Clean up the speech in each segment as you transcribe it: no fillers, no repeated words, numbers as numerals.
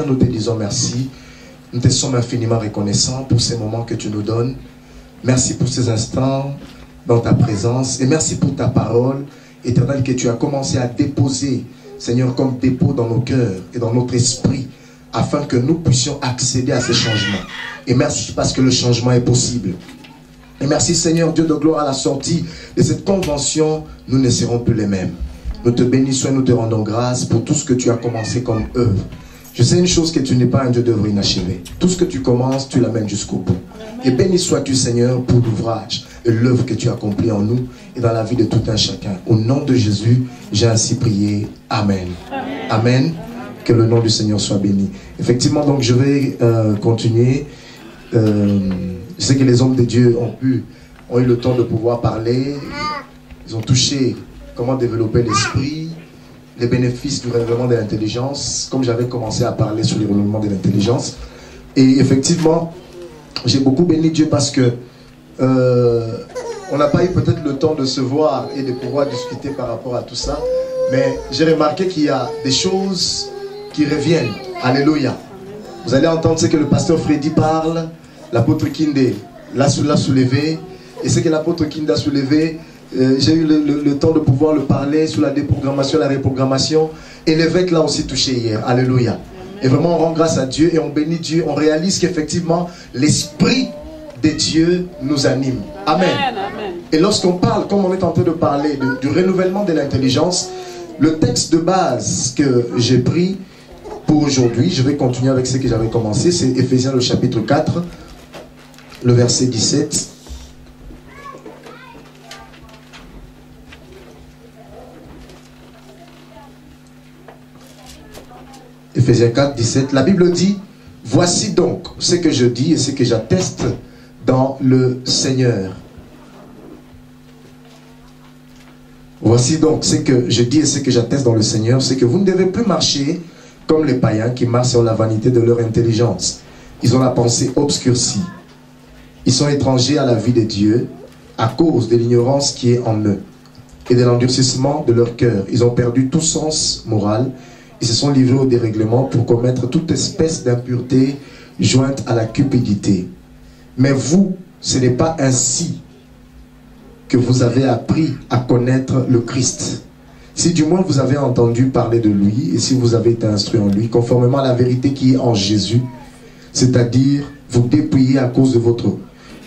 nous te disons merci. Nous te sommes infiniment reconnaissants pour ces moments que tu nous donnes. Merci pour ces instants dans ta présence. Et merci pour ta parole éternelle que tu as commencé à déposer, Seigneur, comme dépôt dans nos cœurs et dans notre esprit, afin que nous puissions accéder à ces changements. Et merci parce que le changement est possible. Et merci Seigneur Dieu de gloire, à la sortie de cette convention, nous ne serons plus les mêmes. Nous te bénissons et nous te rendons grâce pour tout ce que tu as commencé comme œuvre. Je sais une chose, que tu n'es pas un Dieu d'œuvre inachevée. Tout ce que tu commences, tu l'amènes jusqu'au bout. Et béni sois-tu Seigneur pour l'ouvrage et l'œuvre que tu as accomplie en nous et dans la vie de tout un chacun. Au nom de Jésus, j'ai ainsi prié. Amen. Amen. Amen. Que le nom du Seigneur soit béni. Effectivement, donc je vais continuer. Je sais que les hommes de Dieu ont eu le temps de pouvoir parler. Ils ont touché comment développer l'esprit, les bénéfices du renouvellement de l'intelligence, comme j'avais commencé à parler sur le renouvellement de l'intelligence. Et effectivement, j'ai beaucoup béni Dieu parce que on n'a pas eu peut-être le temps de se voir et de pouvoir discuter par rapport à tout ça. Mais j'ai remarqué qu'il y a des choses qui reviennent. Alléluia. Vous allez entendre ce que le pasteur Freddy parle, l'apôtre Kinde l'a soulevé, et ce que l'apôtre Kinde a soulevé, j'ai eu le temps de pouvoir le parler sur la déprogrammation, la reprogrammation, et l'évêque l'a aussi touché hier. Alléluia. Et vraiment on rend grâce à Dieu et on bénit Dieu, on réalise qu'effectivement l'esprit de Dieu nous anime. Amen. Amen. Et lorsqu'on parle, comme on est en train de parler du renouvellement de l'intelligence, le texte de base que j'ai pris pour aujourd'hui, je vais continuer avec ce que j'avais commencé, c'est Éphésiens le chapitre 4, le verset 17. Éphésiens 4, 17. La Bible dit, voici donc ce que je dis et ce que j'atteste dans le Seigneur. Voici donc ce que je dis et ce que j'atteste dans le Seigneur, c'est que vous ne devez plus marcher comme les païens qui marchent sur la vanité de leur intelligence. Ils ont la pensée obscurcie. Ils sont étrangers à la vie de Dieu à cause de l'ignorance qui est en eux et de l'endurcissement de leur cœur. Ils ont perdu tout sens moral. Ils se sont livrés au dérèglement pour commettre toute espèce d'impureté jointe à la cupidité. Mais vous, ce n'est pas ainsi que vous avez appris à connaître le Christ. Si du moins vous avez entendu parler de lui et si vous avez été instruit en lui, conformément à la vérité qui est en Jésus, c'est-à-dire vous dépouiller à cause de votre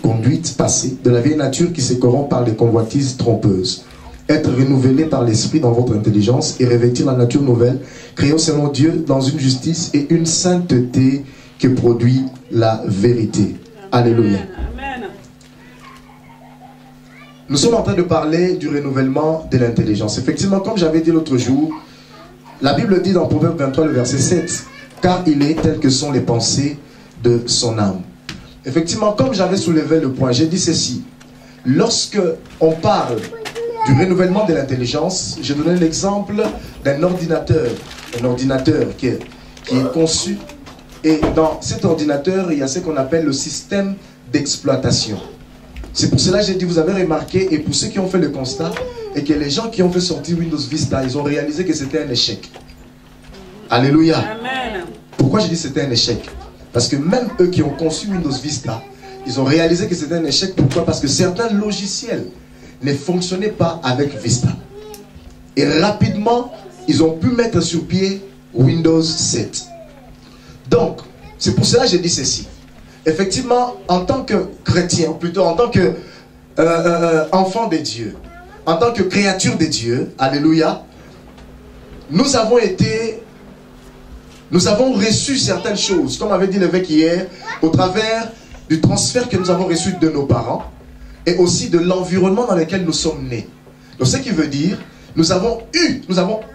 conduite passée, de la vieille nature qui se corrompt par les convoitises trompeuses. Être renouvelé par l'esprit dans votre intelligence et revêtir la nature nouvelle, créée selon Dieu dans une justice et une sainteté qui produit la vérité. Alléluia. Amen. Nous sommes en train de parler du renouvellement de l'intelligence. Effectivement, comme j'avais dit l'autre jour, la Bible dit dans Proverbe 23, le verset 7, « Car il est tel que sont les pensées de son âme. » Effectivement, comme j'avais soulevé le point, j'ai dit ceci. Lorsque on parle du renouvellement de l'intelligence, je donnais l'exemple d'un ordinateur. Un ordinateur qui est conçu. Et dans cet ordinateur, il y a ce qu'on appelle le système d'exploitation. C'est pour cela que j'ai dit, vous avez remarqué, et pour ceux qui ont fait le constat, et que les gens qui ont fait sortir Windows Vista, ils ont réalisé que c'était un échec. Alléluia. Amen. Pourquoi je dis que c'était un échec? Parce que même eux qui ont conçu Windows Vista, ils ont réalisé que c'était un échec. Pourquoi? Parce que certains logiciels ne fonctionnaient pas avec Vista. Et rapidement, ils ont pu mettre sur pied Windows 7. Donc, c'est pour cela que j'ai dit ceci. Effectivement, en tant que chrétien, ou plutôt en tant que enfant de Dieu, en tant que créature de Dieu, alléluia, nous avons reçu certaines choses, comme avait dit l'évêque hier, au travers du transfert que nous avons reçu de nos parents, et aussi de l'environnement dans lequel nous sommes nés. Donc ce qui veut dire, nous avons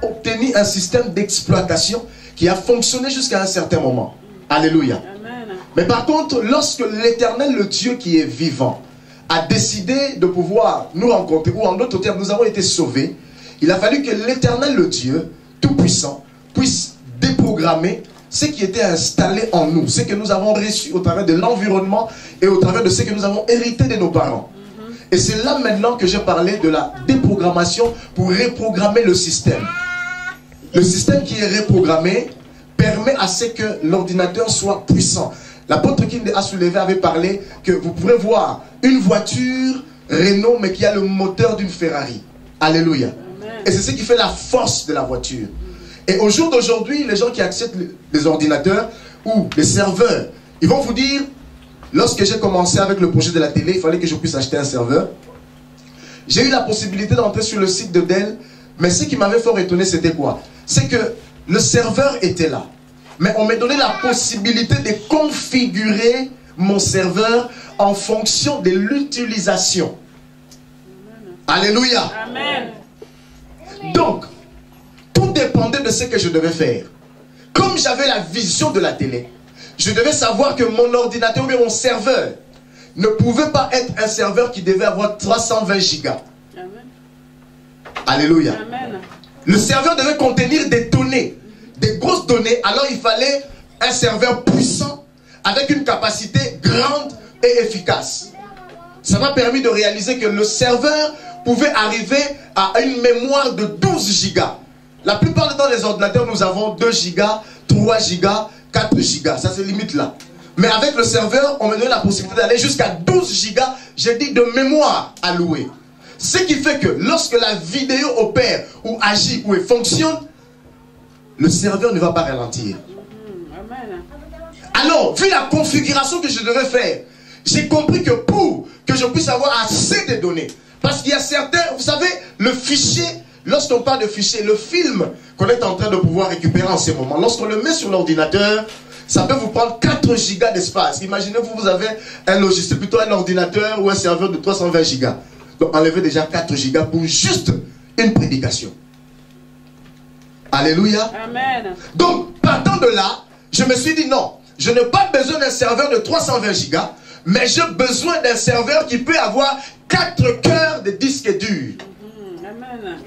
obtenu un système d'exploitation qui a fonctionné jusqu'à un certain moment. Alléluia. Amen. Mais par contre, lorsque l'Éternel, le Dieu qui est vivant, a décidé de pouvoir nous rencontrer, ou en d'autres termes, nous avons été sauvés, il a fallu que l'Éternel, le Dieu tout-puissant, puisse déprogrammer ce qui était installé en nous, ce que nous avons reçu au travers de l'environnement et au travers de ce que nous avons hérité de nos parents. Et c'est là maintenant que j'ai parlé de la déprogrammation pour reprogrammer le système. Le système qui est reprogrammé permet à ce que l'ordinateur soit puissant. L'apôtre qui a soulevé avait parlé que vous pourrez voir une voiture Renault mais qui a le moteur d'une Ferrari. Alléluia. Amen. Et c'est ce qui fait la force de la voiture. Et au jour d'aujourd'hui, les gens qui acceptent les ordinateurs ou les serveurs, ils vont vous dire, lorsque j'ai commencé avec le projet de la télé, il fallait que je puisse acheter un serveur. J'ai eu la possibilité d'entrer sur le site de Dell, mais ce qui m'avait fort étonné, c'était quoi? C'est que le serveur était là. Mais on m'a donné la possibilité de configurer mon serveur en fonction de l'utilisation. Alléluia. Amen. Donc, tout dépendait de ce que je devais faire. Comme j'avais la vision de la télé, je devais savoir que mon ordinateur ou bien mon serveur ne pouvait pas être un serveur qui devait avoir 320 gigas. Amen. Alléluia. Amen. Le serveur devait contenir des données, des grosses données. Alors il fallait un serveur puissant avec une capacité grande et efficace. Ça m'a permis de réaliser que le serveur pouvait arriver à une mémoire de 12 gigas. La plupart du temps, les ordinateurs, nous avons 2 gigas, 3 gigas, 4 gigas. Ça se limite là. Mais avec le serveur, on me donne la possibilité d'aller jusqu'à 12 gigas, j'ai dit, de mémoire allouée. Ce qui fait que lorsque la vidéo opère ou agit ou fonctionne, le serveur ne va pas ralentir. Alors, vu la configuration que je devais faire, j'ai compris que pour que je puisse avoir assez de données, parce qu'il y a certains, vous savez, le fichier, lorsqu'on parle de fichier, le film qu'on est en train de pouvoir récupérer en ce moment, lorsqu'on le met sur l'ordinateur, ça peut vous prendre 4 gigas d'espace. Imaginez-vous, vous avez un logiciel, plutôt un ordinateur ou un serveur de 320 gigas. Donc enlevez déjà 4 gigas pour juste une prédication. Alléluia. Amen. Donc, partant de là, je me suis dit non, je n'ai pas besoin d'un serveur de 320 gigas, mais j'ai besoin d'un serveur qui peut avoir 4 cœurs de disque dur. Amen.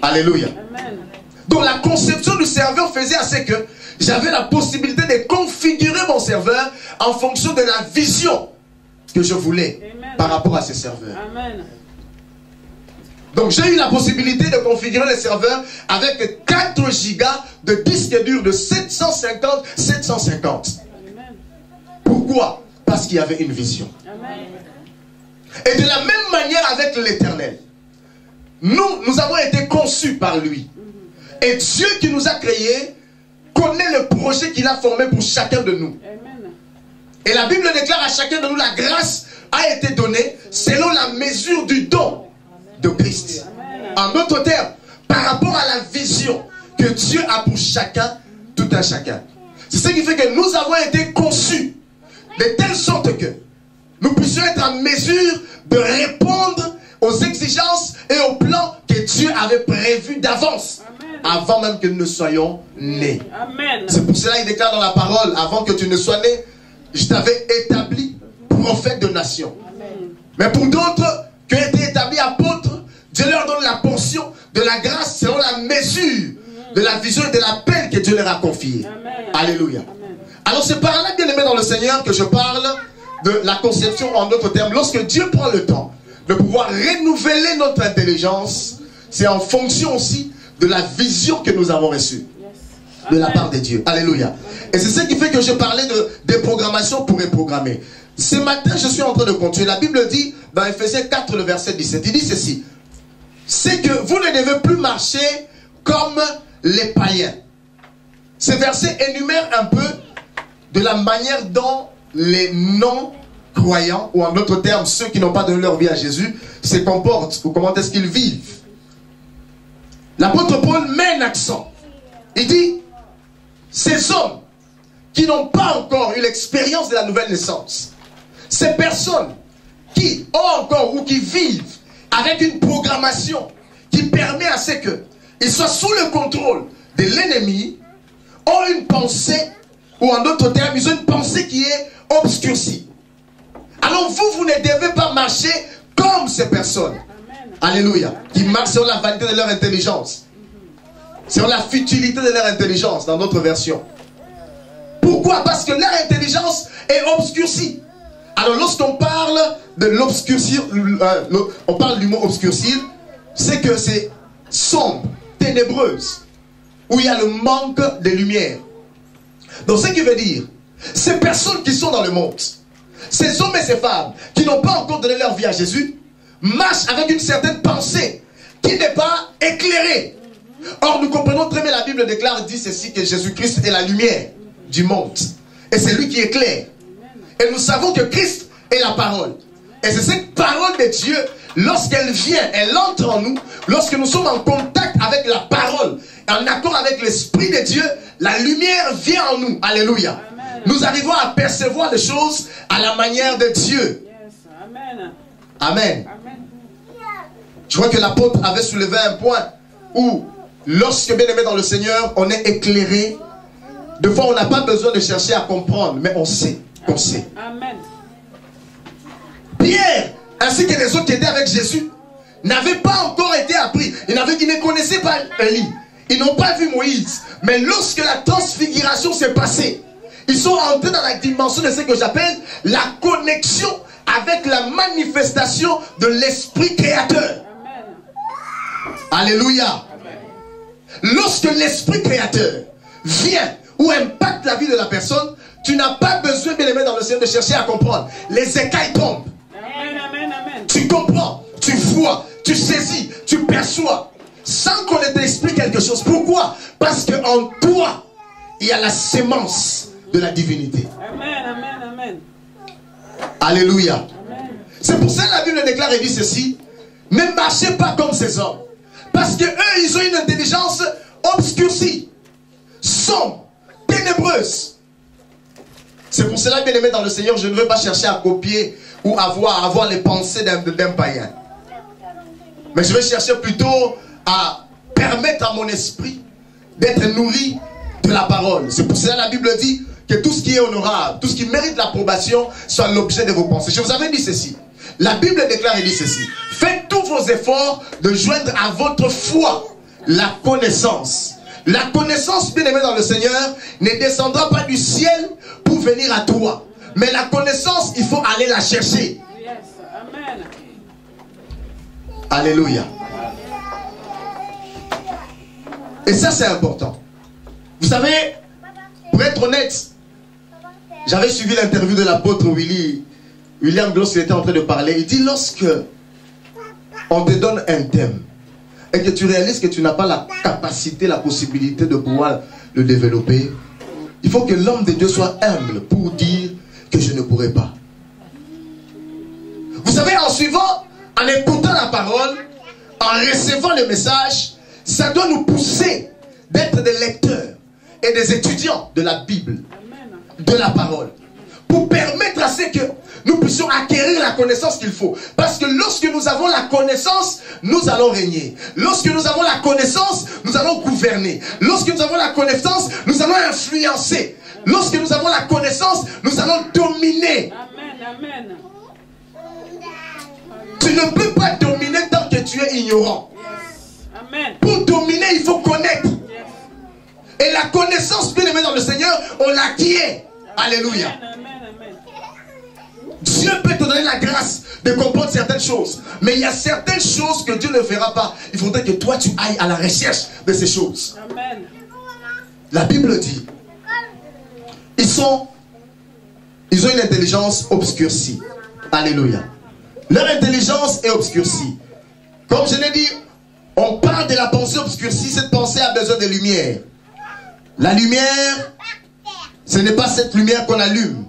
Alléluia. Amen. Donc la conception du serveur faisait à ce que j'avais la possibilité de configurer mon serveur en fonction de la vision que je voulais. Amen. Par rapport à ces serveurs. Amen. Donc j'ai eu la possibilité de configurer les serveurs avec 4 gigas de disque dur de 750. Amen. Pourquoi? Parce qu'il y avait une vision. Amen. Et de la même manière avec l'Éternel. Nous avons été conçus par lui. Et Dieu qui nous a créés connaît le projet qu'il a formé pour chacun de nous. Amen. Et la Bible déclare à chacun de nous, la grâce a été donnée selon la mesure du don de Christ. Amen. En d'autres termes, par rapport à la vision que Dieu a pour chacun, tout un chacun. C'est ce qui fait que nous avons été conçus de telle sorte que nous puissions être en mesure de répondre aux exigences et aux plans que Dieu avait prévus d'avance, avant même que nous ne soyons nés. C'est pour cela qu'il déclare dans la parole, avant que tu ne sois né, je t'avais établi prophète de nation. Amen. Mais pour d'autres qui ont été établis apôtres, Dieu leur donne la portion de la grâce selon la mesure de la vision et de l'appel que Dieu leur a confié. Amen. Alléluia. Amen. Alors c'est par là, bien aimé dans le Seigneur, que je parle de la conception en d'autres termes. Lorsque Dieu prend le temps de pouvoir renouveler notre intelligence, c'est en fonction aussi de la vision que nous avons reçue de la part de Dieu. Alléluia. Et c'est ce qui fait que je parlais de déprogrammation pour reprogrammer. Ce matin, je suis en train de continuer. La Bible dit, dans Ephésiens 4, le verset 17, il dit ceci. C'est que vous ne devez plus marcher comme les païens. Ce verset énumère un peu de la manière dont les non-croyants, ou en d'autres termes, ceux qui n'ont pas donné leur vie à Jésus, se comportent, ou comment est-ce qu'ils vivent. L'apôtre Paul met un accent. Il dit, ces hommes qui n'ont pas encore eu l'expérience de la nouvelle naissance, ces personnes qui ont encore ou qui vivent avec une programmation qui permet à ce qu'ils soient sous le contrôle de l'ennemi, ont une pensée, ou en d'autres termes, ils ont une pensée qui est obscurcie. Alors vous ne devez pas marcher comme ces personnes. Alléluia. Qui marchent sur la vanité de leur intelligence. Sur la futilité de leur intelligence, dans notre version. Pourquoi? Parce que leur intelligence est obscurcie. Alors lorsqu'on parle de l'obscurcir, on parle du mot obscurcir, c'est que c'est sombre, ténébreuse. où il y a le manque de lumière. Donc ce qui veut dire, ces personnes qui sont dans le monde, ces hommes et ces femmes qui n'ont pas encore donné leur vie à Jésus, marchent avec une certaine pensée qui n'est pas éclairée. Or nous comprenons très bien, la Bible déclare, dit ceci, que Jésus-Christ est la lumière du monde. Et c'est lui qui éclaire. Et nous savons que Christ est la parole. Et c'est cette parole de Dieu, lorsqu'elle vient, elle entre en nous, lorsque nous sommes en contact avec la parole, en accord avec l'Esprit de Dieu, la lumière vient en nous. Alléluia. Amen. Nous arrivons à percevoir les choses à la manière de Dieu. Yes. Amen. Amen. Amen. Je crois que l'apôtre avait soulevé un point où, lorsque bien aimé dans le Seigneur, on est éclairé. Des fois, on n'a pas besoin de chercher à comprendre, mais on sait qu'on sait. Amen. Pierre, ainsi que les autres qui étaient avec Jésus, n'avaient pas encore été appris. Ils ne connaissaient pas Élie. Ils n'ont pas vu Moïse. Mais lorsque la transfiguration s'est passée, ils sont entrés dans la dimension de ce que j'appelle la connexion avec la manifestation de l'Esprit créateur. Amen. Alléluia. Amen. Lorsque l'Esprit créateur vient ou impacte la vie de la personne, tu n'as pas besoin, bien aimé dans le Seigneur, de chercher à comprendre. Les écailles tombent. Amen, amen, amen. Tu comprends, tu vois, tu saisis, tu perçois, sans qu'on ne t'explique quelque chose. Pourquoi? Parce qu'en toi, il y a la sémence de la divinité. Amen, amen, amen. Alléluia. C'est pour ça que la Bible déclare et dit ceci: ne marchez pas comme ces hommes. Parce que eux, ils ont une intelligence obscurcie, sombre, ténébreuse. C'est pour cela, bien aimé dans le Seigneur, je ne veux pas chercher à copier ou avoir les pensées d'un païen. Mais je vais chercher plutôt à permettre à mon esprit d'être nourri de la parole. C'est pour cela que la Bible dit que tout ce qui est honorable, tout ce qui mérite l'approbation, soit l'objet de vos pensées. Je vous avais dit ceci. La Bible déclare et dit ceci: faites tous vos efforts de joindre à votre foi la connaissance. La connaissance, bien aimé dans le Seigneur, ne descendra pas du ciel pour venir à toi. Mais la connaissance, il faut aller la chercher. Yes. Amen. Alléluia. Et ça, c'est important. Vous savez, pour être honnête, j'avais suivi l'interview de l'apôtre William lorsqu'il était en train de parler. Il dit, lorsque on te donne un thème et que tu réalises que tu n'as pas la capacité, la possibilité de pouvoir le développer, il faut que l'homme de Dieu soit humble pour dire que je ne pourrai pas. Vous savez, en suivant, en écoutant la parole, en recevant le message, ça doit nous pousser d'être des lecteurs et des étudiants de la Bible, de la parole, pour permettre à ce que nous puissions acquérir la connaissance qu'il faut. Parce que lorsque nous avons la connaissance, nous allons régner. Lorsque nous avons la connaissance, nous allons gouverner. Lorsque nous avons la connaissance, nous allons influencer. Lorsque nous avons la connaissance, nous allons dominer. Amen, amen. Tu ne peux pas dominer tant que tu es ignorant. Yes. Amen. Pour dominer, il faut connaître. Yes. Et la connaissance, bien aimée dans le Seigneur, on l'acquiert. Alléluia. Amen, amen. Dieu peut te donner la grâce de comprendre certaines choses. Mais il y a certaines choses que Dieu ne fera pas. Il faudrait que toi, tu ailles à la recherche de ces choses. Amen. La Bible dit, ils ont une intelligence obscurcie. Alléluia. Leur intelligence est obscurcie. Comme je l'ai dit, on parle de la pensée obscurcie. Cette pensée a besoin de lumière. La lumière, ce n'est pas cette lumière qu'on allume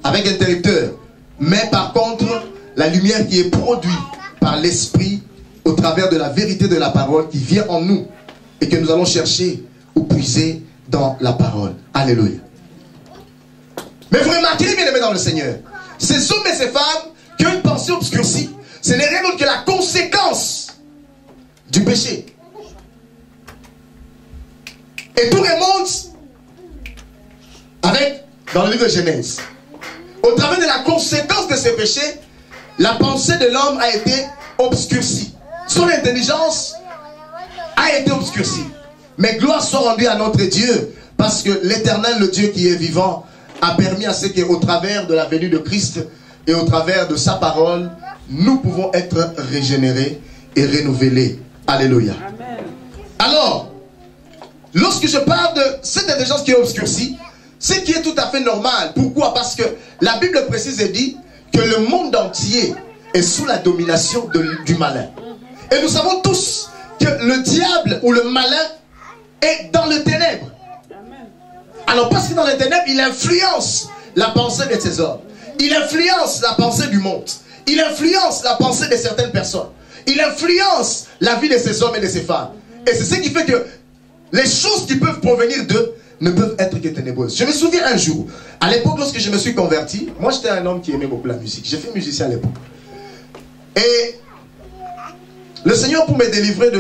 avec interrupteur, mais par contre, la lumière qui est produite par l'Esprit au travers de la vérité de la parole qui vient en nous et que nous allons chercher ou puiser dans la parole. Alléluia. Mais vous remarquez, bien aimés dans le Seigneur, ces hommes et ces femmes qui ont une pensée obscurcie, ce n'est rien d'autre que la conséquence du péché. Et tout remonte dans le livre de Genèse. Au travers de la conséquence de ces péchés, la pensée de l'homme a été obscurcie. Son intelligence a été obscurcie. Mais gloire soit rendue à notre Dieu, parce que l'Éternel, le Dieu qui est vivant, a permis à ce qu'au travers de la venue de Christ et au travers de sa parole, nous pouvons être régénérés et renouvelés. Alléluia. Amen. Alors, Lorsque je parle de cette intelligence qui est obscurcie, ce qui est tout à fait normal. Pourquoi? Parce que la Bible précise et dit que le monde entier est sous la domination du malin. Et nous savons tous que le diable ou le malin est dans le ténèbre. Alors parce que dans les ténèbres, il influence la pensée de ses hommes. Il influence la pensée du monde. Il influence la pensée de certaines personnes. Il influence la vie de ces hommes et de ces femmes. Et c'est ce qui fait que les choses qui peuvent provenir d'eux ne peuvent être que ténébreuses. Je me souviens un jour, à l'époque lorsque je me suis converti, moi j'étais un homme qui aimait beaucoup la musique. J'ai fait musicien à l'époque. Et le Seigneur, pour me délivrer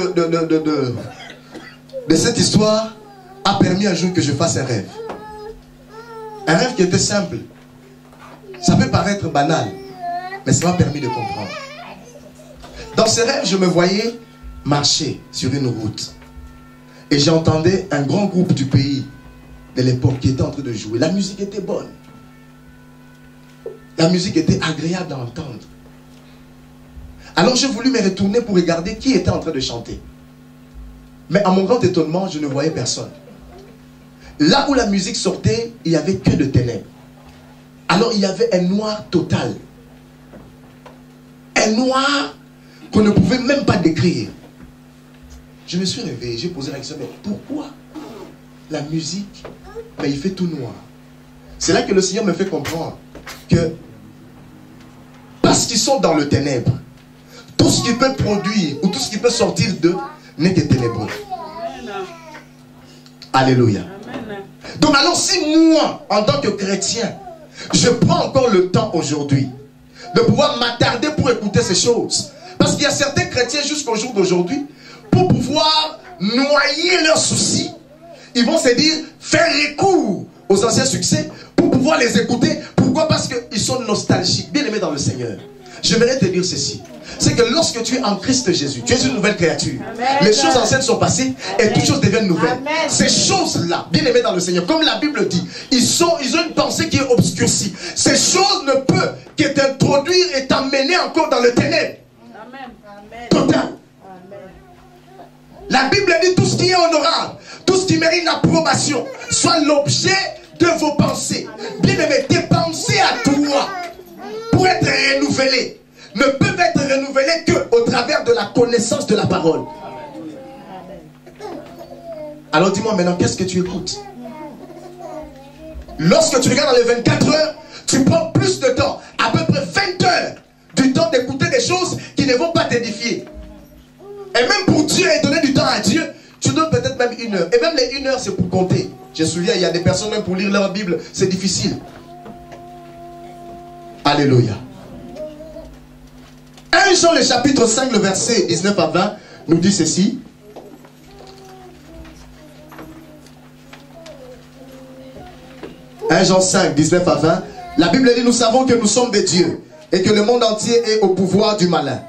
de cette histoire, a permis un jour que je fasse un rêve. Un rêve qui était simple. Ça peut paraître banal, mais ça m'a permis de comprendre. Dans ce rêve, je me voyais marcher sur une route. Et j'entendais un grand groupe du pays de l'époque qui était en train de jouer. La musique était bonne. La musique était agréable à entendre. Alors j'ai voulu me retourner pour regarder qui était en train de chanter. Mais à mon grand étonnement, je ne voyais personne. Là où la musique sortait, il n'y avait que de ténèbres. Alors il y avait un noir total. Un noir qu'on ne pouvait même pas décrire. Je me suis réveillé, j'ai posé la question, mais pourquoi la musique, mais il fait tout noir? C'est là que le Seigneur me fait comprendre que parce qu'ils sont dans le ténèbre, tout ce qui peut produire ou tout ce qui peut sortir d'eux n'est que ténébreux. Alléluia. Donc alors si moi, en tant que chrétien, je prends encore le temps aujourd'hui de pouvoir m'attarder pour écouter ces choses, parce qu'il y a certains chrétiens jusqu'au jour d'aujourd'hui, pour pouvoir noyer leurs soucis, ils vont se dire, faire recours aux anciens succès pour pouvoir les écouter. Pourquoi? Parce qu'ils sont nostalgiques. Bien aimés dans le Seigneur, j'aimerais te dire ceci. C'est que lorsque tu es en Christ Jésus, tu es une nouvelle créature. Amen. Les choses anciennes sont passées. Amen. Et toutes choses deviennent nouvelles. Amen. Ces choses-là, bien aimés dans le Seigneur, comme la Bible dit, ils ont une pensée qui est obscurcie. Ces choses ne peuvent que t'introduire et t'emmener encore dans le ténèbre. Amen. Total. La Bible dit tout ce qui est honorable, tout ce qui mérite l'approbation, soit l'objet de vos pensées. Bien aimé, tes pensées à toi, pour être renouvelées, ne peuvent être renouvelées qu'au travers de la connaissance de la parole. Alors dis-moi maintenant, qu'est-ce que tu écoutes? Lorsque tu regardes dans les 24 heures, tu prends plus de temps, à peu près 20 heures, du temps d'écouter des choses qui ne vont pas t'édifier. Et même pour Dieu et donner du temps à Dieu, tu donnes peut-être même 1 heure. Et même les 1 heure, c'est pour compter. Je me souviens, il y a des personnes même pour lire leur Bible, c'est difficile. Alléluia. 1 Jean, le chapitre 5, le verset 19 à 20, nous dit ceci. Jean 5, 19 à 20. La Bible dit, nous savons que nous sommes des dieux et que le monde entier est au pouvoir du malin.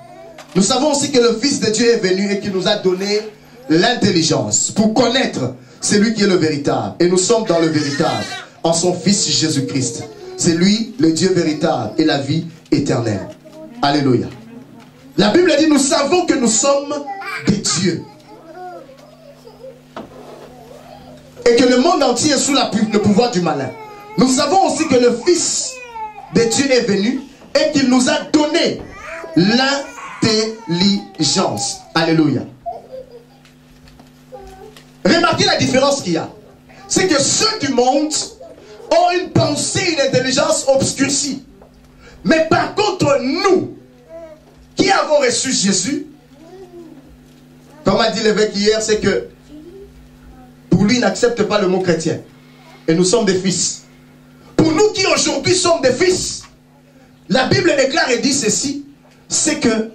Nous savons aussi que le Fils de Dieu est venu et qu'il nous a donné l'intelligence pour connaître celui qui est le véritable. Et nous sommes dans le véritable, en son Fils Jésus-Christ. C'est lui, le Dieu véritable et la vie éternelle. Alléluia. La Bible dit, nous savons que nous sommes des dieux. Et que le monde entier est sous le pouvoir du malin. Nous savons aussi que le Fils de Dieu est venu et qu'il nous a donné l'intelligence. Alléluia. Remarquez la différence qu'il y a. C'est que ceux du monde ont une pensée, une intelligence obscurcie. Mais par contre, nous, qui avons reçu Jésus, comme a dit l'évêque hier, c'est que pour lui, il n'accepte pas le mot chrétien. Et nous sommes des fils. Pour nous qui aujourd'hui sommes des fils, la Bible déclare et dit ceci, c'est que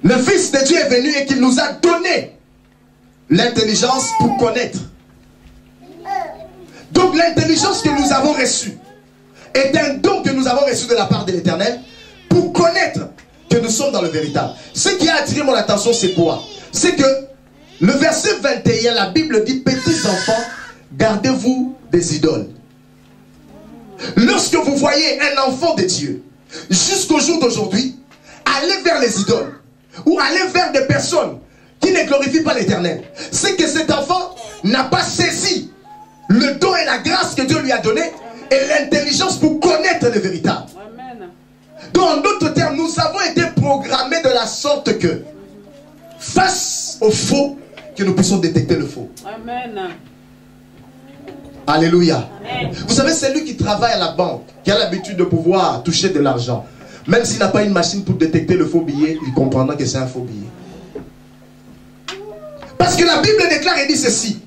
le Fils de Dieu est venu et qu'il nous a donné l'intelligence pour connaître. Donc l'intelligence que nous avons reçue est un don que nous avons reçu de la part de l'Éternel pour connaître que nous sommes dans le véritable. Ce qui a attiré mon attention, c'est quoi? C'est que le verset 21, la Bible dit, petits enfants, gardez-vous des idoles. Lorsque vous voyez un enfant de Dieu, jusqu'au jour d'aujourd'hui, allez vers les idoles ou allez vers des personnes qui ne glorifient pas l'Éternel, c'est que cet enfant n'a pas saisi le don et la grâce que Dieu lui a donné et l'intelligence pour connaître le véritable. Amen. Donc en d'autres termes, nous avons été programmés de la sorte que face au faux, que nous puissions détecter le faux. Amen. Alléluia. Amen. Vous savez, c'est lui qui travaille à la banque, qui a l'habitude de pouvoir toucher de l'argent. Même s'il n'a pas une machine pour détecter le faux billet, il comprendra que c'est un faux billet. Parce que la Bible déclare et dit ceci.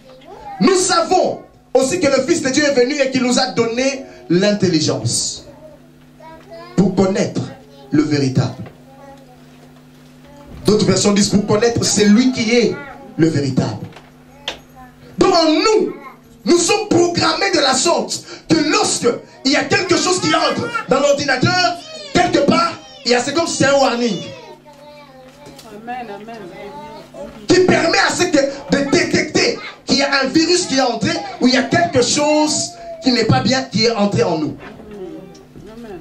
Nous savons aussi que le Fils de Dieu est venu et qu'il nous a donné l'intelligence pour connaître le véritable. D'autres versions disent pour connaître celui qui est le véritable. Donc en nous, nous sommes programmés de la sorte que lorsque il y a quelque chose qui entre dans l'ordinateur, quelque part, c'est comme si c'est un warning. Amen, amen. Qui permet à ce que de détecter qu'il y a un virus qui est entré ou il y a quelque chose qui n'est pas bien qui est entré en nous. Amen.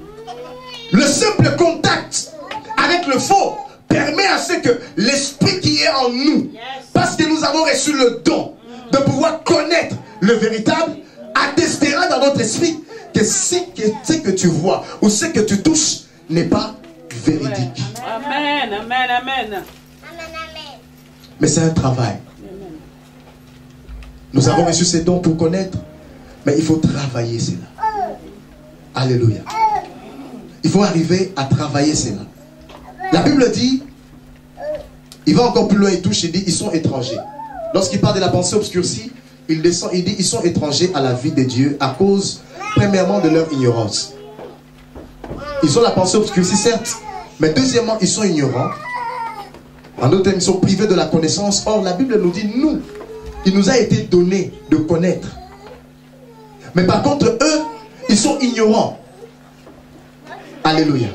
Le simple contact avec le faux permet à ce que l'esprit qui est en nous, parce que nous avons reçu le don de pouvoir connaître le véritable, attestera dans notre esprit que ce que tu vois ou ce que tu touches n'est pas véridique. Amen, amen, amen. Mais c'est un travail. Nous avons reçu ces dons pour connaître, mais il faut travailler cela. Alléluia. Il faut arriver à travailler cela. La Bible dit, il va encore plus loin, il touche, il dit, ils sont étrangers. Lorsqu'il parle de la pensée obscurcie, il descend, il dit, ils sont étrangers à la vie de Dieu à cause, premièrement, de leur ignorance. Ils ont la pensée obscurcie, certes, mais deuxièmement, ils sont ignorants. En d'autres termes, ils sont privés de la connaissance. Or, la Bible nous dit, nous, il nous a été donné de connaître. Mais par contre, eux, ils sont ignorants. Alléluia.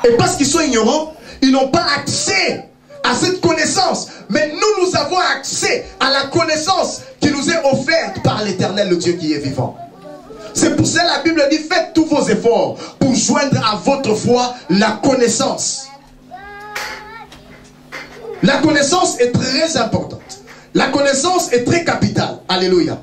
Et parce qu'ils sont ignorants, ils n'ont pas accès à cette connaissance. Mais nous, nous avons accès à la connaissance qui nous est offerte par l'Éternel, le Dieu qui est vivant. C'est pour ça que la Bible dit, faites tous vos efforts pour joindre à votre foi la connaissance. La connaissance est très importante. La connaissance est très capitale. Alléluia.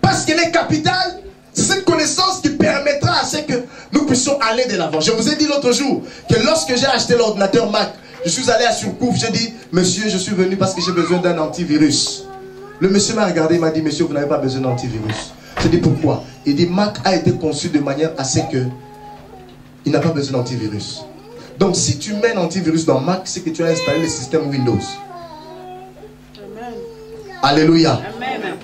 Parce qu'elle est capitale, c'est cette connaissance qui permettra à ce que nous puissions aller de l'avant. Je vous ai dit l'autre jour que lorsque j'ai acheté l'ordinateur Mac, je suis allé à Surcouf, j'ai dit, monsieur, je suis venu parce que j'ai besoin d'un antivirus. Le monsieur m'a regardé, il m'a dit, monsieur, vous n'avez pas besoin d'antivirus. J'ai dit, pourquoi? Il dit, Mac a été conçu de manière à ce que il n'a pas besoin d'antivirus. Donc si tu mets un antivirus dans Mac, c'est que tu as installé le système Windows. Amen. Alléluia. Amen.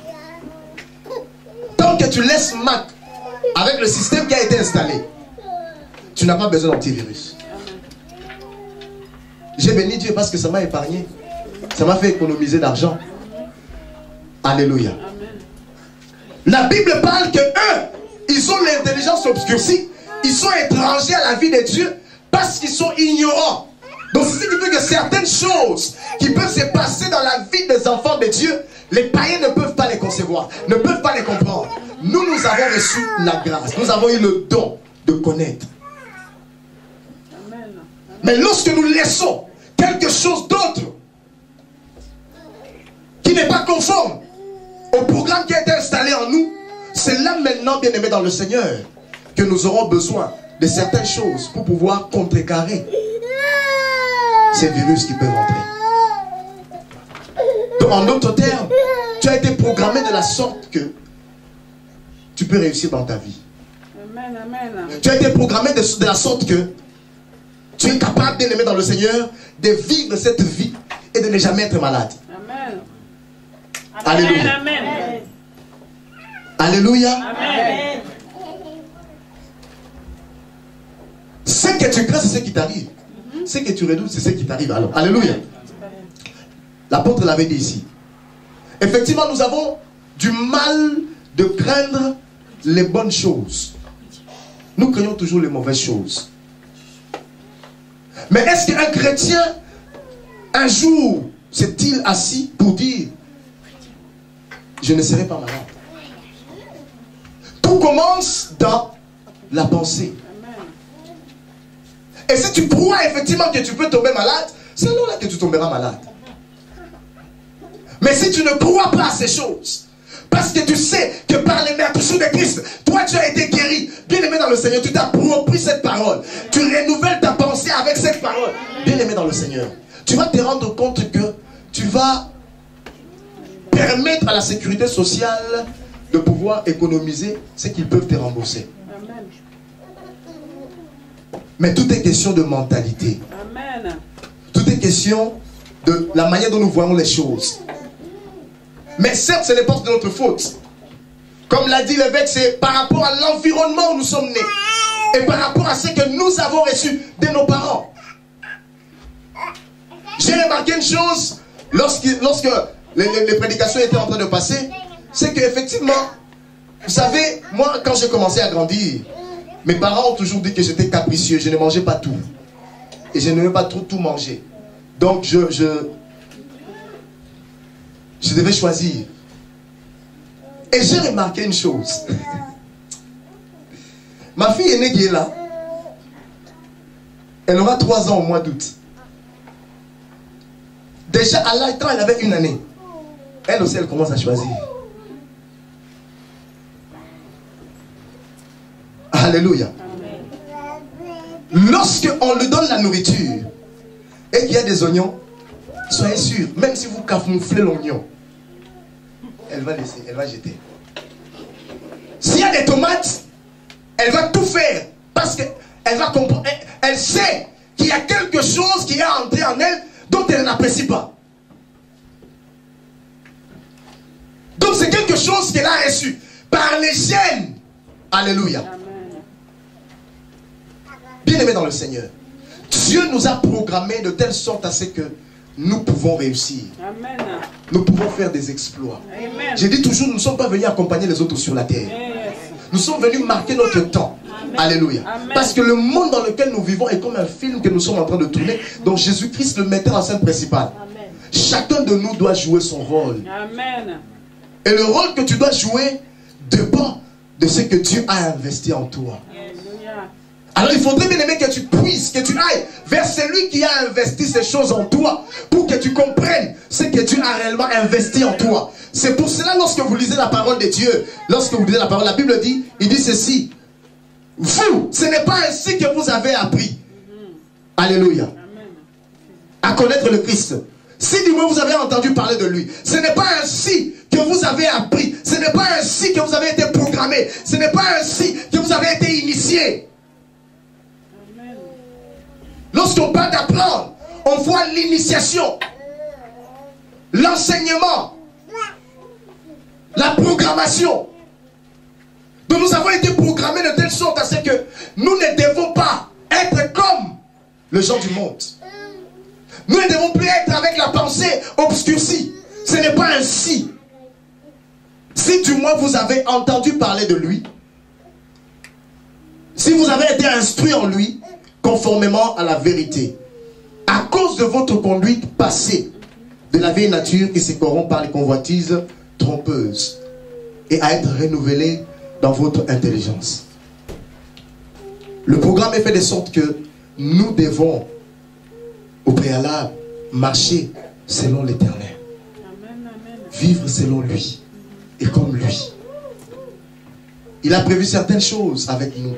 Tant que tu laisses Mac avec le système qui a été installé, tu n'as pas besoin d'antivirus. J'ai béni Dieu parce que ça m'a épargné. Ça m'a fait économiser d'argent. Alléluia. Amen. La Bible parle que eux, ils ont l'intelligence obscurcie. Ils sont étrangers à la vie de Dieu parce qu'ils sont ignorants. Donc c'est ce qui fait que certaines choses qui peuvent se passer dans la vie des enfants de Dieu, les païens ne peuvent pas les concevoir, ne peuvent pas les comprendre. Nous, nous avons reçu la grâce. Nous avons eu le don de connaître. Amen. Mais lorsque nous laissons quelque chose d'autre qui n'est pas conforme au programme qui a été installé en nous, c'est là maintenant, bien aimé dans le Seigneur, que nous aurons besoin de certaines choses pour pouvoir contrecarrer ces virus qui peuvent entrer. Donc en d'autres termes, tu as été programmé de la sorte que tu peux réussir dans ta vie. Amen, amen. Tu as été programmé de la sorte que tu es capable, bien aimé dans le Seigneur, de vivre cette vie et de ne jamais être malade. Amen. Alléluia. Amen. Alléluia. Amen. Ce que tu crains, c'est ce qui t'arrive. Ce que tu redoutes, c'est ce qui t'arrive. Alors, alléluia. L'apôtre l'avait dit ici. Effectivement, nous avons du mal de craindre les bonnes choses. Nous craignons toujours les mauvaises choses. Mais est-ce qu'un chrétien, un jour, s'est-il assis pour dire, je ne serai pas malade? Tout commence dans la pensée. Et si tu crois effectivement que tu peux tomber malade, c'est là que tu tomberas malade. Mais si tu ne crois pas à ces choses, parce que tu sais que par les meurtrissures de Christ, toi tu as été guéri. Bien-aimé dans le Seigneur, tu t'appropries cette parole. Tu renouvelles ta pensée avec cette parole. Bien-aimé dans le Seigneur, tu vas te rendre compte que tu vas permettre à la sécurité sociale de pouvoir économiser ce qu'ils peuvent te rembourser. Amen. Mais tout est question de mentalité. Amen. Tout est question de la manière dont nous voyons les choses. Mais certes, ce n'est pas de notre faute. Comme l'a dit l'évêque, c'est par rapport à l'environnement où nous sommes nés. Et par rapport à ce que nous avons reçu de nos parents. J'ai remarqué une chose, lorsque les prédications étaient en train de passer, c'est qu'effectivement, vous savez, moi, quand j'ai commencé à grandir, mes parents ont toujours dit que j'étais capricieux, je ne mangeais pas tout. Et je n'aimais pas trop tout manger. Donc, je devais choisir. Et j'ai remarqué une chose. Ma fille aînée qui est là, elle aura 3 ans au mois d'août. Déjà, à l'âge, quand elle avait 1 année, elle aussi, elle commence à choisir. Alléluia. Lorsqu'on lui donne la nourriture et qu'il y a des oignons, soyez sûr, même si vous camouflez l'oignon, elle va laisser, elle va jeter. S'il y a des tomates, elle va tout faire parce qu'elle va comprendre, elle sait qu'il y a quelque chose qui est entré en elle dont elle n'apprécie pas. Donc c'est quelque chose qu'elle a reçu par les gènes. Alléluia. Bien-aimés dans le Seigneur, Dieu nous a programmés de telle sorte à ce que nous pouvons réussir. Amen. Nous pouvons faire des exploits. J'ai dit toujours, nous ne sommes pas venus accompagner les autres sur la terre. Yes. Nous sommes venus marquer notre temps. Amen. Alléluia. Amen. Parce que le monde dans lequel nous vivons est comme un film que nous sommes en train de tourner, dont Jésus-Christ, le metteur en scène principal. Amen. Chacun de nous doit jouer son rôle. Amen. Et le rôle que tu dois jouer dépend de ce que Dieu a investi en toi. Yes. Alors il faudrait bien aimer que tu puisses, que tu ailles vers celui qui a investi ces choses en toi, pour que tu comprennes ce que Dieu a réellement investi en toi. C'est pour cela, lorsque vous lisez la parole de Dieu, lorsque vous lisez la parole, la Bible dit, il dit ceci: vous, ce n'est pas ainsi que vous avez appris. Alléluia. À connaître le Christ. Si du moins vous avez entendu parler de lui, ce n'est pas ainsi que vous avez appris, ce n'est pas ainsi que vous avez été programmé, ce n'est pas ainsi que vous avez été initié. Lorsqu'on parle d'apprendre, on voit l'initiation, l'enseignement, la programmation. Donc nous avons été programmés de telle sorte à ce que nous ne devons pas être comme les gens du monde. Nous ne devons plus être avec la pensée obscurcie. Ce n'est pas ainsi. Si du moins vous avez entendu parler de lui, si vous avez été instruit en lui, conformément à la vérité, à cause de votre conduite passée, de la vieille nature qui se corrompt par les convoitises trompeuses, et à être renouvelé dans votre intelligence. Le programme est fait de sorte que nous devons, au préalable, marcher selon l'Éternel. Vivre selon lui et comme lui. Il a prévu certaines choses avec nous.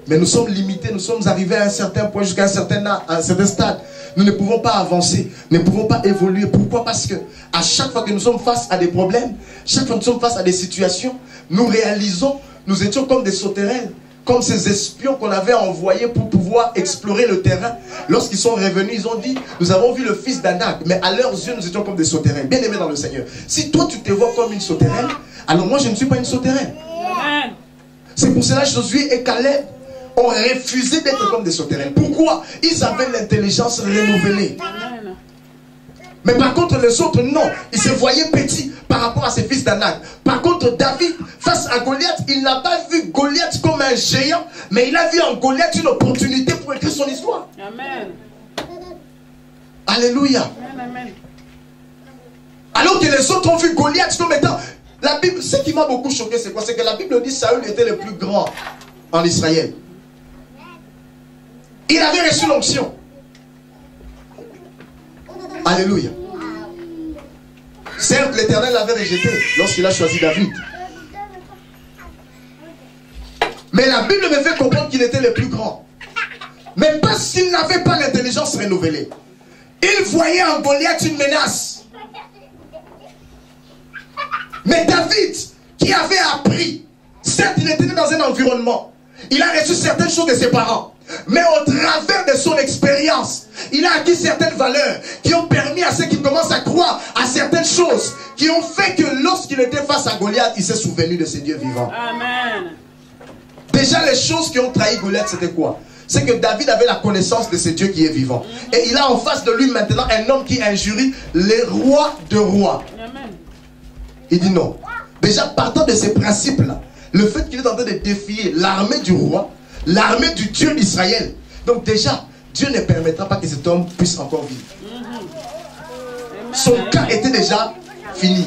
Mais nous sommes limités, nous sommes arrivés à un certain point, jusqu'à un certain stade. Nous ne pouvons pas avancer, nous ne pouvons pas évoluer. Pourquoi? Parce que à chaque fois que nous sommes face à des problèmes, chaque fois que nous sommes face à des situations, nous réalisons, nous étions comme des sauterelles, comme ces espions qu'on avait envoyés pour pouvoir explorer le terrain. Lorsqu'ils sont revenus, ils ont dit, nous avons vu le fils d'Anak, mais à leurs yeux, nous étions comme des sauterelles. Bien aimés dans le Seigneur. Si toi tu te vois comme une sauterelle, alors moi je ne suis pas une sauterelle. C'est pour cela que Josué et Caleb ont refusé d'être comme des sauterelles. Pourquoi? Ils avaient l'intelligence renouvelée. Mais par contre les autres non. Ils se voyaient petits par rapport à ses fils d'Anak. Par contre David, face à Goliath, il n'a pas vu Goliath comme un géant, mais il a vu en Goliath une opportunité pour écrire son histoire. Amen. Alléluia. Amen. Alors que les autres ont vu Goliath comme étant... La Bible, ce qui m'a beaucoup choqué, c'est quoi? C'est que la Bible dit que Saül était le plus grand en Israël. Il avait reçu l'onction. Alléluia. Certes, l'Éternel l'avait rejeté lorsqu'il a choisi David. Mais la Bible me fait comprendre qu'il était le plus grand. Mais parce qu'il n'avait pas l'intelligence renouvelée, il voyait en Goliath une menace. Mais David, qui avait appris, certes il était dans un environnement, il a reçu certaines choses de ses parents, mais au travers de son expérience, il a acquis certaines valeurs qui ont permis à ceux qui commencent à croire à certaines choses, qui ont fait que lorsqu'il était face à Goliath, il s'est souvenu de ses dieux vivants. Amen. Déjà les choses qui ont trahi Goliath, c'était quoi? C'est que David avait la connaissance de ce Dieu qui est vivant. Et il a en face de lui maintenant un homme qui injurie les rois de rois. Amen. Il dit non. Déjà partant de ces principes-là, le fait qu'il est en train de défier l'armée du roi, l'armée du Dieu d'Israël. Donc déjà, Dieu ne permettra pas que cet homme puisse encore vivre. Son cas était déjà fini.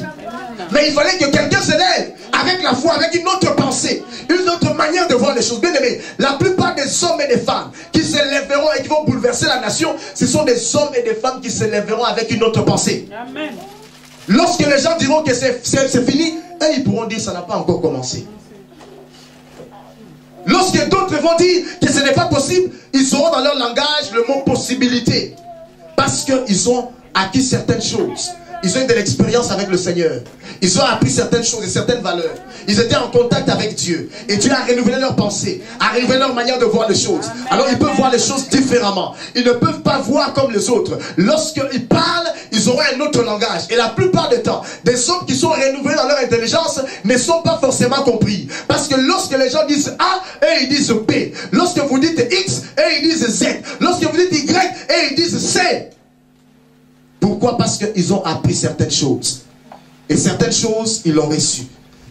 Mais il fallait que quelqu'un se lève avec la foi, avec une autre pensée, une autre manière de voir les choses. Bien aimé, la plupart des hommes et des femmes qui se lèveront et qui vont bouleverser la nation, ce sont des hommes et des femmes qui se lèveront avec une autre pensée. Amen. Lorsque les gens diront que c'est fini, eux ils pourront dire que ça n'a pas encore commencé. Lorsque d'autres vont dire que ce n'est pas possible, ils auront dans leur langage le mot possibilité. Parce qu'ils ont acquis certaines choses. Ils ont eu de l'expérience avec le Seigneur. Ils ont appris certaines choses et certaines valeurs. Ils étaient en contact avec Dieu. Et Dieu a renouvelé leur pensée, a renouvelé leur manière de voir les choses. Alors ils peuvent voir les choses différemment. Ils ne peuvent pas voir comme les autres. Lorsqu'ils parlent, ils auront un autre langage. Et la plupart du temps, des hommes qui sont renouvelés dans leur intelligence ne sont pas forcément compris. Parce que lorsque les gens disent A, et ils disent B. Lorsque vous dites X, et ils disent Z. Lorsque vous dites Y, et ils disent C. Pourquoi? Parce qu'ils ont appris certaines choses. Et certaines choses, ils l'ont reçues.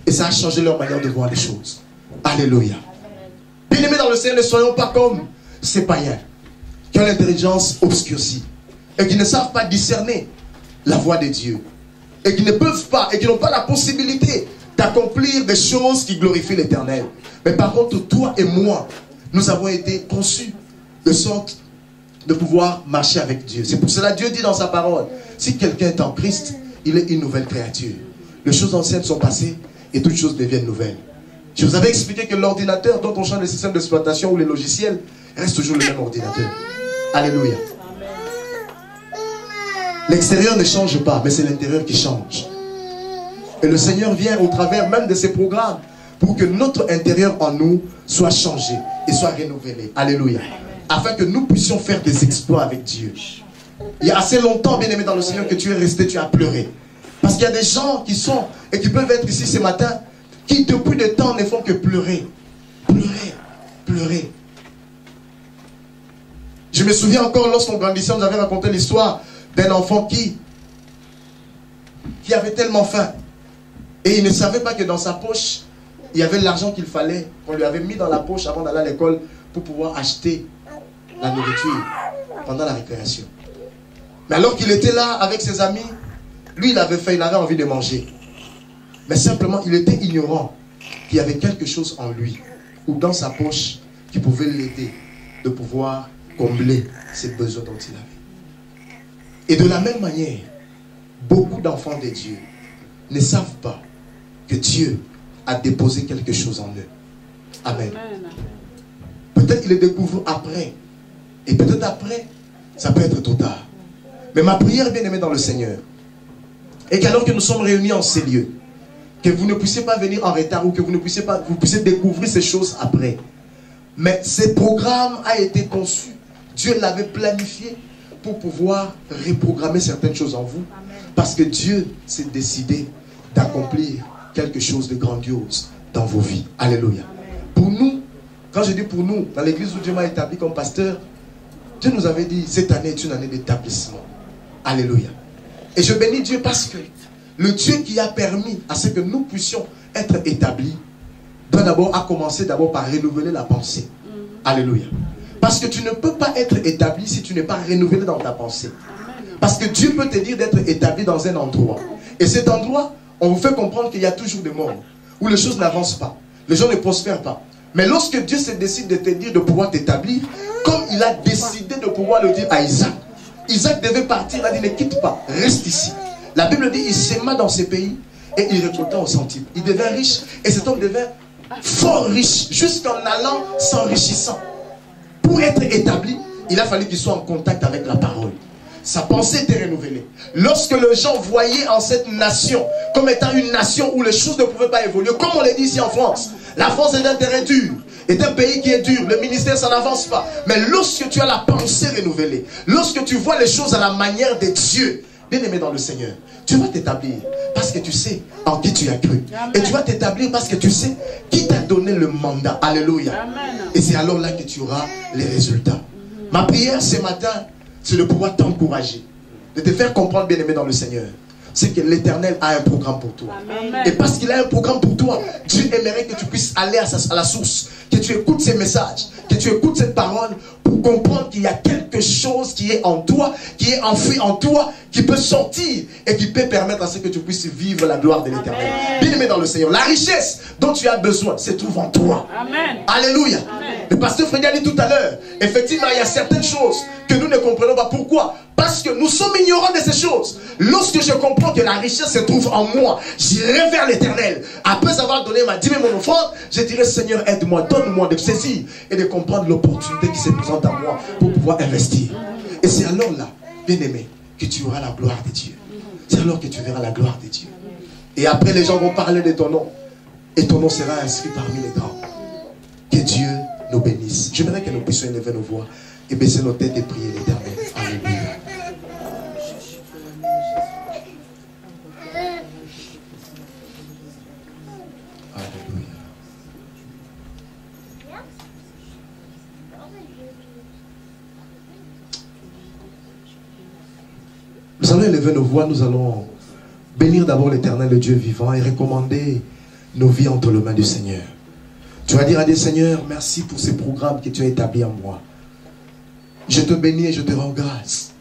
Et ça a changé leur manière de voir les choses. Alléluia. Bien-aimés dans le Seigneur, ne soyons pas comme ces païens qui ont l'intelligence obscurcie et qui ne savent pas discerner la voix de Dieu. Et qui ne peuvent pas, et qui n'ont pas la possibilité d'accomplir des choses qui glorifient l'Éternel. Mais par contre, toi et moi, nous avons été conçus de sorte de pouvoir marcher avec Dieu. C'est pour cela que Dieu dit dans sa parole, si quelqu'un est en Christ, il est une nouvelle créature. Les choses anciennes sont passées et toutes choses deviennent nouvelles. Je vous avais expliqué que l'ordinateur dont on change le système d'exploitation ou les logiciels reste toujours le même ordinateur. Alléluia. L'extérieur ne change pas, mais c'est l'intérieur qui change. Et le Seigneur vient au travers même de ces programmes pour que notre intérieur en nous soit changé et soit renouvelé. Alléluia. Afin que nous puissions faire des exploits avec Dieu. Il y a assez longtemps, bien aimé dans le Seigneur, que tu es resté, tu as pleuré. Parce qu'il y a des gens qui sont, et qui peuvent être ici ce matin, qui depuis le temps ne font que pleurer. Pleurer, pleurer. Je me souviens encore, lorsqu'on grandissait, on nous avait raconté l'histoire d'un enfant qui avait tellement faim. Et il ne savait pas que dans sa poche, il y avait l'argent qu'il fallait, qu'on lui avait mis dans la poche avant d'aller à l'école pour pouvoir acheter la nourriture pendant la récréation. Mais alors qu'il était là avec ses amis, lui il avait faim, il avait envie de manger. Mais simplement il était ignorant qu'il y avait quelque chose en lui ou dans sa poche qui pouvait l'aider de pouvoir combler ses besoins dont il avait. Et de la même manière, beaucoup d'enfants de Dieu ne savent pas que Dieu a déposé quelque chose en eux. Amen. Peut-être qu'ils le découvrent après. Et peut-être après, ça peut être trop tard. Mais ma prière, bien aimée dans le Seigneur, est qu'alors que nous sommes réunis en ces lieux, que vous ne puissiez pas venir en retard ou que vous puissiez découvrir ces choses après. Mais ce programme a été conçu. Dieu l'avait planifié pour pouvoir reprogrammer certaines choses en vous. Parce que Dieu s'est décidé d'accomplir quelque chose de grandiose dans vos vies. Alléluia. Pour nous, quand je dis pour nous, dans l'église où Dieu m'a établi comme pasteur, Dieu nous avait dit, cette année est une année d'établissement. Alléluia. Et je bénis Dieu parce que le Dieu qui a permis à ce que nous puissions être établis, doit d'abord commencer d'abord par renouveler la pensée. Alléluia. Parce que tu ne peux pas être établi si tu n'es pas renouvelé dans ta pensée. Parce que Dieu peut te dire d'être établi dans un endroit. Et cet endroit, on vous fait comprendre qu'il y a toujours des morts, où les choses n'avancent pas, les gens ne prospèrent pas. Mais lorsque Dieu se décide de te dire de pouvoir t'établir, comme il a décidé de pouvoir le dire à Isaac, Isaac devait partir, il a dit ne quitte pas, reste ici. La Bible dit, il s'aima dans ces pays et il récolta au centime. Il devint riche et cet homme devint fort riche, jusqu'en allant s'enrichissant. Pour être établi, il a fallu qu'il soit en contact avec la parole. Sa pensée était renouvelée. Lorsque les gens voyaient en cette nation comme étant une nation où les choses ne pouvaient pas évoluer, comme on l'a dit ici en France, la France est un terrain dur, est un pays qui est dur, le ministère ça n'avance pas. Mais lorsque tu as la pensée renouvelée, lorsque tu vois les choses à la manière de Dieu, bien aimé dans le Seigneur, tu vas t'établir parce que tu sais en qui tu as cru. Amen. Et tu vas t'établir parce que tu sais qui t'a donné le mandat. Alléluia. Amen. Et c'est alors là que tu auras les résultats. Ma prière ce matin, c'est de pouvoir t'encourager, de te faire comprendre, bien aimé dans le Seigneur, c'est que l'Éternel a un programme pour toi. Amen. Et parce qu'il a un programme pour toi, Dieu aimerait que tu puisses aller à la source, que tu écoutes ces messages, que tu écoutes cette parole pour comprendre qu'il y a quelque chose qui est en toi, qui est enfoui en toi, qui peut sortir et qui peut permettre à ce que tu puisses vivre la gloire de l'Éternel. Bien aimé dans le Seigneur, la richesse dont tu as besoin se trouve en toi. Amen. Alléluia. Amen. Le pasteur Frédéric a dit tout à l'heure, effectivement, il y a certaines choses que nous ne comprenons pas. Pourquoi? Parce que nous sommes ignorants de ces choses. Lorsque je comprends que la richesse se trouve en moi, j'irai vers l'Éternel. Après avoir donné ma dîme et mon offrande, je dirai, Seigneur, aide-moi, donne-moi de saisir et de comprendre l'opportunité qui se présente à moi pour pouvoir investir. Et c'est alors là, bien aimé, que tu auras la gloire de Dieu. C'est alors que tu verras la gloire de Dieu. Et après, les gens vont parler de ton nom. Et ton nom sera inscrit parmi les grands. Que Dieu nous bénisse. J'aimerais que nous puissions élever nos voix et baisser nos têtes et prier l'Éternel. Alléluia. Alléluia. Nous allons élever nos voix, nous allons bénir d'abord l'Éternel, le Dieu vivant, et recommander nos vies entre les mains du Seigneur. Tu vas dire à Dieu, Seigneur, merci pour ces programmes que tu as établis en moi. Je te bénis et je te rends grâce.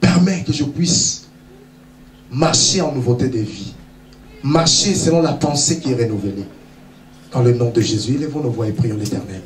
Permets que je puisse marcher en nouveauté de vie. Marcher selon la pensée qui est renouvelée. Dans le nom de Jésus, élevons nos voix et prions l'Éternel.